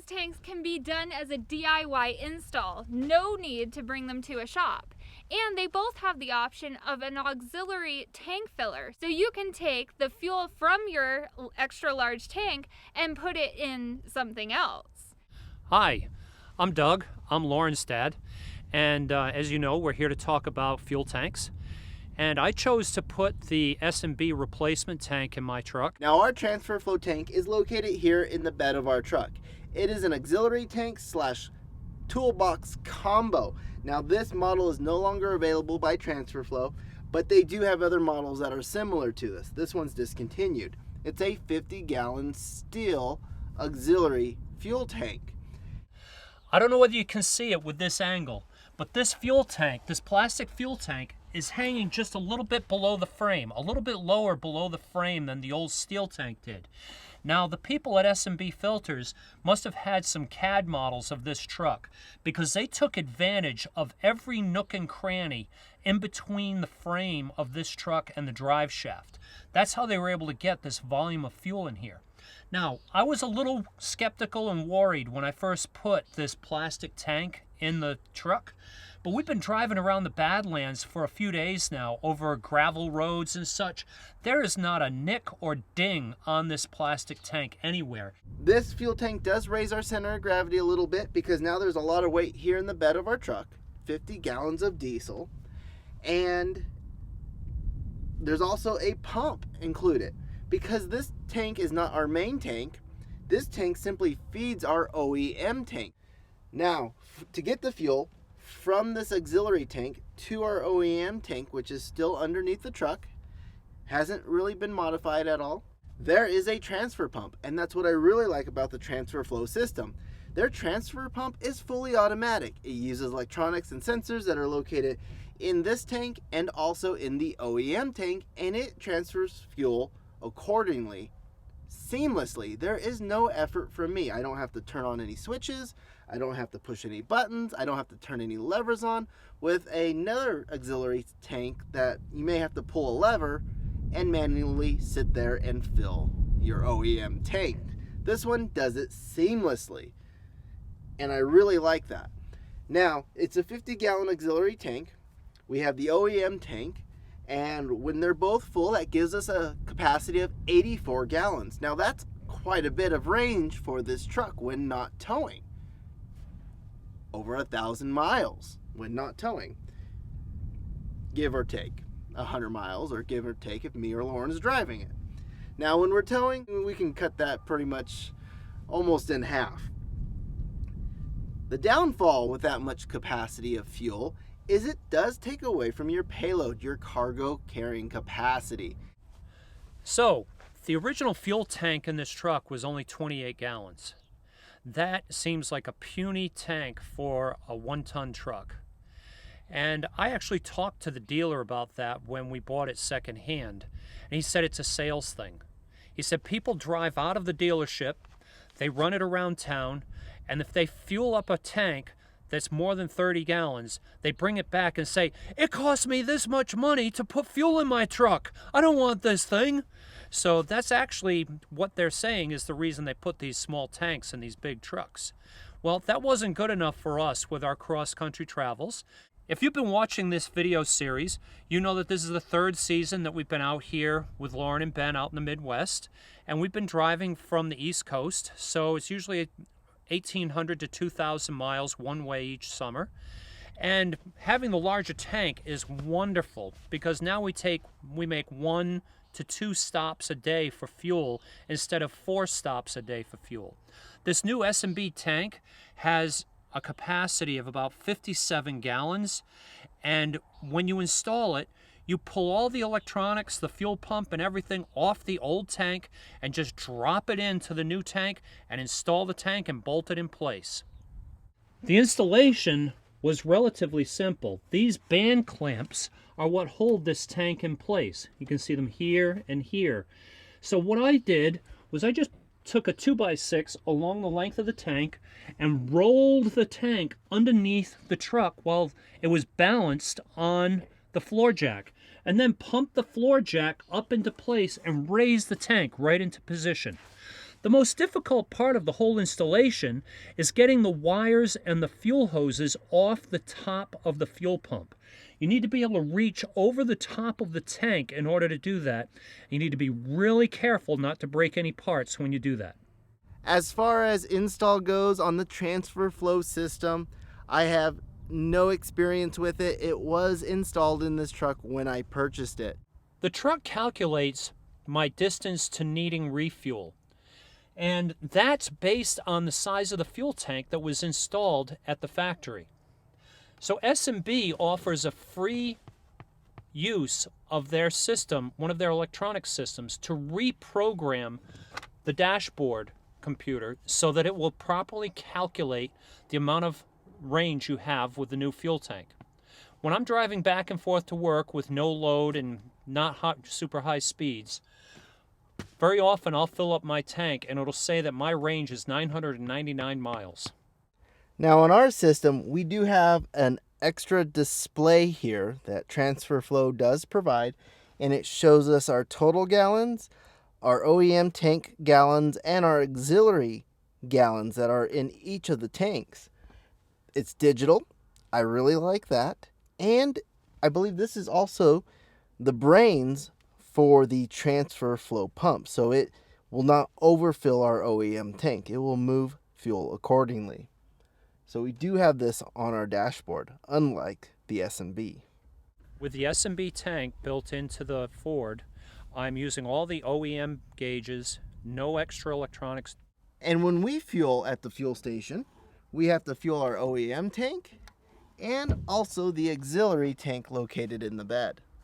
tanks can be done as a DIY install. No need to bring them to a shop. And they both have the option of an auxiliary tank filler. So you can take the fuel from your extra large tank and put it in something else. Hi, I'm Doug. I'm Lauren's dad. And as you know, we're here to talk about fuel tanks. And I chose to put the S&B replacement tank in my truck. Now our transfer flow tank is located here in the bed of our truck. It is an auxiliary tank slash toolbox combo. Now this model is no longer available by Transfer Flow, but they do have other models that are similar to this. This one's discontinued. It's a 50-gallon steel auxiliary fuel tank. I don't know whether you can see it with this angle, but this fuel tank, this plastic fuel tank, is hanging just a little bit below the frame, a little bit lower below the frame than the old steel tank did. Now, the people at S&B Filters must have had some CAD models of this truck because they took advantage of every nook and cranny in between the frame of this truck and the drive shaft. That's how they were able to get this volume of fuel in here. Now, I was a little skeptical and worried when I first put this plastic tank in the truck, but we've been driving around the Badlands for a few days now over gravel roads and such. There is not a nick or ding on this plastic tank anywhere. This fuel tank does raise our center of gravity a little bit because now there's a lot of weight here in the bed of our truck, 50 gallons of diesel, and there's also a pump included. Because this tank is not our main tank, this tank simply feeds our OEM tank. Now, to get the fuel from this auxiliary tank to our OEM tank, which is still underneath the truck, hasn't really been modified at all, there is a transfer pump, and that's what I really like about the Transfer Flow system. Their transfer pump is fully automatic. It uses electronics and sensors that are located in this tank and also in the OEM tank, and it transfers fuel accordingly, seamlessly. There is no effort from me. I don't have to turn on any switches. I don't have to push any buttons. I don't have to turn any levers on. With another auxiliary tank that you may have to pull a lever and manually sit there and fill your OEM tank. This one does it seamlessly, and I really like that. Now, it's a 50-gallon auxiliary tank. We have the OEM tank, and when they're both full, that gives us a capacity of 84 gallons. Now that's quite a bit of range for this truck when not towing. Over 1,000 miles when not towing. Give or take 100 miles, or give or take if me or Lauren is driving it. Now when we're towing, we can cut that pretty much almost in half. The downfall with that much capacity of fuel is it does take away from your payload, your cargo carrying capacity. So, the original fuel tank in this truck was only 28 gallons. That seems like a puny tank for a 1-ton truck. And I actually talked to the dealer about that when we bought it secondhand, and he said it's a sales thing. He said people drive out of the dealership, they run it around town, and if they fuel up a tank that's more than 30 gallons, they bring it back and say, "It cost me this much money to put fuel in my truck. I don't want this thing." So that's actually what they're saying is the reason they put these small tanks in these big trucks. Well, that wasn't good enough for us with our cross-country travels. If you've been watching this video series, you know that this is the 3rd season that we've been out here with Lauren and Ben out in the Midwest, and we've been driving from the East Coast, so it's usually 1,800 to 2,000 miles one way each summer. And having the larger tank is wonderful because now we make 1 to 2 stops a day for fuel instead of 4 stops a day for fuel. This new S&B tank has a capacity of about 57 gallons, and when you install it, you pull all the electronics, the fuel pump and everything off the old tank and just drop it into the new tank and install the tank and bolt it in place. The installation was relatively simple. These band clamps are what hold this tank in place. You can see them here and here. So what I did was I just took a 2x6 along the length of the tank and rolled the tank underneath the truck while it was balanced on the floor jack, and then pumped the floor jack up into place and raised the tank right into position. The most difficult part of the whole installation is getting the wires and the fuel hoses off the top of the fuel pump. You need to be able to reach over the top of the tank in order to do that. You need to be really careful not to break any parts when you do that. As far as install goes on the transfer flow system, I have no experience with it. It was installed in this truck when I purchased it. The truck calculates my distance to needing refuel, and that's based on the size of the fuel tank that was installed at the factory. So S&B offers a free use of their system, one of their electronic systems, to reprogram the dashboard computer so that it will properly calculate the amount of range you have with the new fuel tank. When I'm driving back and forth to work with no load and not super high speeds, very often I'll fill up my tank and it'll say that my range is 999 miles. Now on our system, we do have an extra display here that Transfer Flow does provide, and it shows us our total gallons, our OEM tank gallons, and our auxiliary gallons that are in each of the tanks. It's digital. I really like that. And I believe this is also the brains for the Transfer Flow pump, so it will not overfill our OEM tank. It will move fuel accordingly. So we do have this on our dashboard, unlike the S&B. With the S&B tank built into the Ford, I'm using all the OEM gauges, no extra electronics. And when we fuel at the fuel station, we have to fuel our OEM tank and also the auxiliary tank located in the bed.